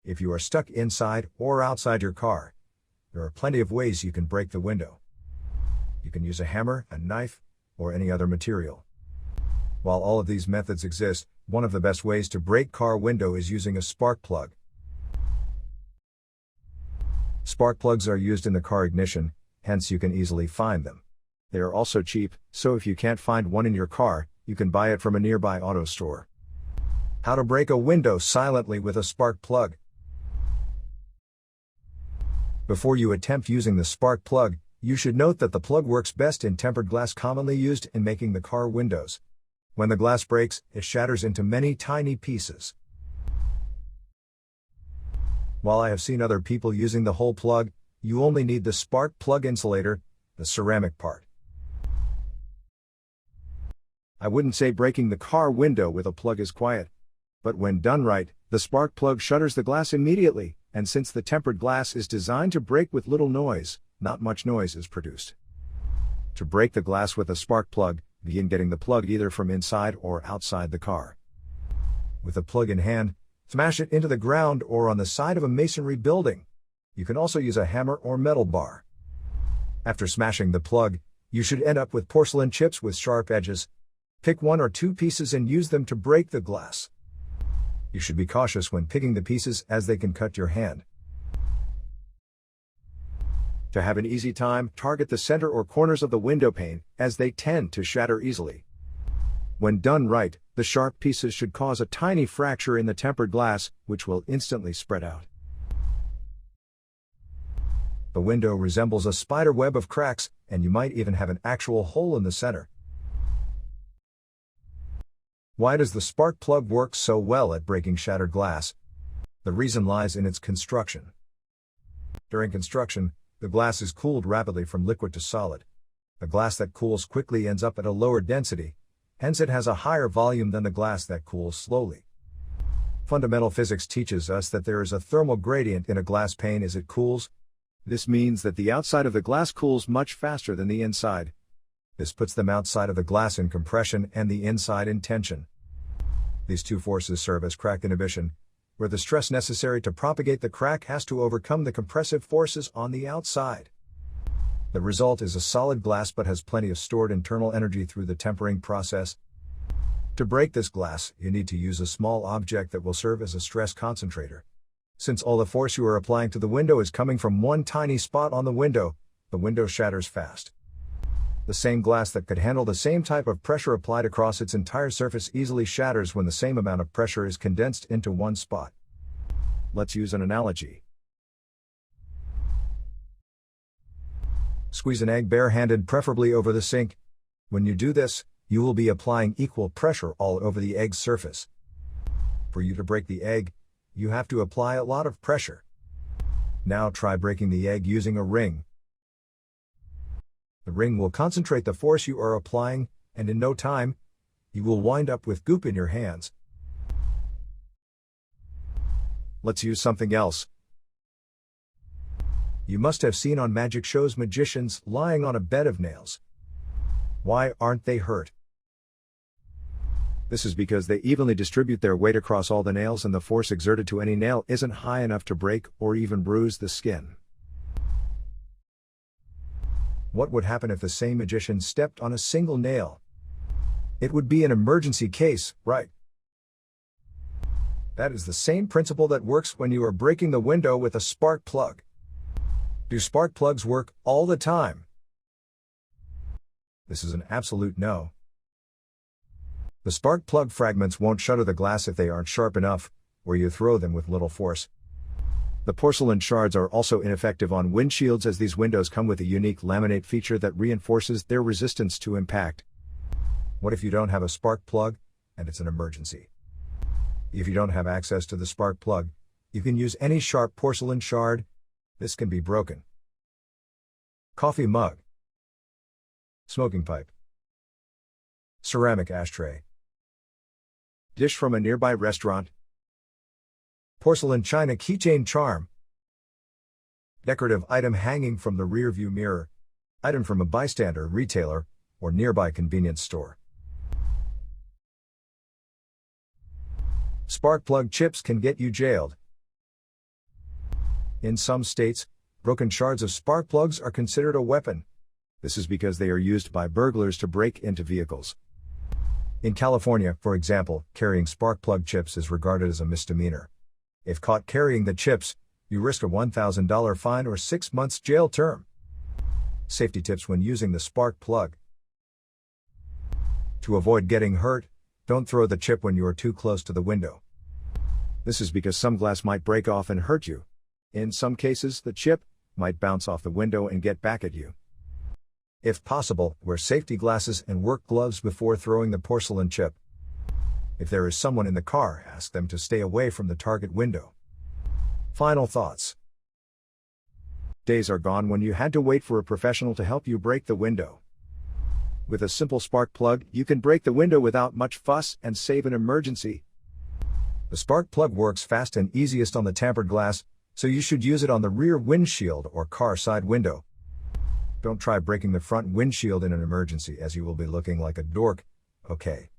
If you are stuck inside or outside your car, there are plenty of ways you can break the window. You can use a hammer, a knife, or any other material. While all of these methods exist, one of the best ways to break car window is using a spark plug. Spark plugs are used in the car ignition, hence you can easily find them. They are also cheap, so if you can't find one in your car, you can buy it from a nearby auto store. How to break a window silently with a spark plug. Before you attempt using the spark plug, you should note that the plug works best in tempered glass commonly used in making the car windows. When the glass breaks, it shatters into many tiny pieces. While I have seen other people using the whole plug, you only need the spark plug insulator, the ceramic part. I wouldn't say breaking the car window with a plug is quiet. But when done right, the spark plug shutters the glass immediately, and since the tempered glass is designed to break with little noise, not much noise is produced. To break the glass with a spark plug, begin getting the plug either from inside or outside the car. With the plug in hand, smash it into the ground or on the side of a masonry building. You can also use a hammer or metal bar. After smashing the plug, you should end up with porcelain chips with sharp edges. Pick 1 or 2 pieces and use them to break the glass. You should be cautious when picking the pieces as they can cut your hand. To have an easy time, target the center or corners of the window pane, as they tend to shatter easily. When done right, the sharp pieces should cause a tiny fracture in the tempered glass, which will instantly spread out. The window resembles a spider web of cracks, and you might even have an actual hole in the center. Why does the spark plug work so well at breaking shattered glass? The reason lies in its construction. During construction, the glass is cooled rapidly from liquid to solid. The glass that cools quickly ends up at a lower density, hence it has a higher volume than the glass that cools slowly. Fundamental physics teaches us that there is a thermal gradient in a glass pane as it cools. This means that the outside of the glass cools much faster than the inside. This puts them outside of the glass in compression and the inside in tension. These two forces serve as crack inhibition, where the stress necessary to propagate the crack has to overcome the compressive forces on the outside. The result is a solid glass but has plenty of stored internal energy through the tempering process. To break this glass, you need to use a small object that will serve as a stress concentrator. Since all the force you are applying to the window is coming from one tiny spot on the window shatters fast. The same glass that could handle the same type of pressure applied across its entire surface easily shatters when the same amount of pressure is condensed into one spot. Let's use an analogy. Squeeze an egg barehanded, preferably over the sink. When you do this, you will be applying equal pressure all over the egg's surface. For you to break the egg, you have to apply a lot of pressure. Now try breaking the egg using a ring. The ring will concentrate the force you are applying, and in no time, you will wind up with goop in your hands. Let's use something else. You must have seen on magic shows magicians lying on a bed of nails. Why aren't they hurt? This is because they evenly distribute their weight across all the nails, and the force exerted to any nail isn't high enough to break or even bruise the skin. What would happen if the same magician stepped on a single nail? It would be an emergency case, right? That is the same principle that works when you are breaking the window with a spark plug. Do spark plugs work all the time? This is an absolute no. The spark plug fragments won't shatter the glass if they aren't sharp enough, or you throw them with little force. The porcelain shards are also ineffective on windshields, as these windows come with a unique laminate feature that reinforces their resistance to impact. What if you don't have a spark plug, and it's an emergency? If you don't have access to the spark plug, you can use any sharp porcelain shard. This can be broken. Coffee mug, smoking pipe, ceramic ashtray, dish from a nearby restaurant, porcelain china keychain charm, decorative item hanging from the rear view mirror, item from a bystander, retailer, or nearby convenience store. Spark plug chips can get you jailed. In some states, broken shards of spark plugs are considered a weapon. This is because they are used by burglars to break into vehicles. In California, for example, carrying spark plug chips is regarded as a misdemeanor. If caught carrying the chips, you risk a $1,000 fine or 6 months jail term. Safety tips when using the spark plug. To avoid getting hurt, don't throw the chip when you are too close to the window. This is because some glass might break off and hurt you. In some cases, the chip might bounce off the window and get back at you. If possible, wear safety glasses and work gloves before throwing the porcelain chip. If there is someone in the car, ask them to stay away from the target window. Final thoughts. Days are gone when you had to wait for a professional to help you break the window. With a simple spark plug, you can break the window without much fuss and save an emergency. The spark plug works fast and easiest on the tampered glass, so you should use it on the rear windshield or car side window. Don't try breaking the front windshield in an emergency, as you will be looking like a dork. Okay.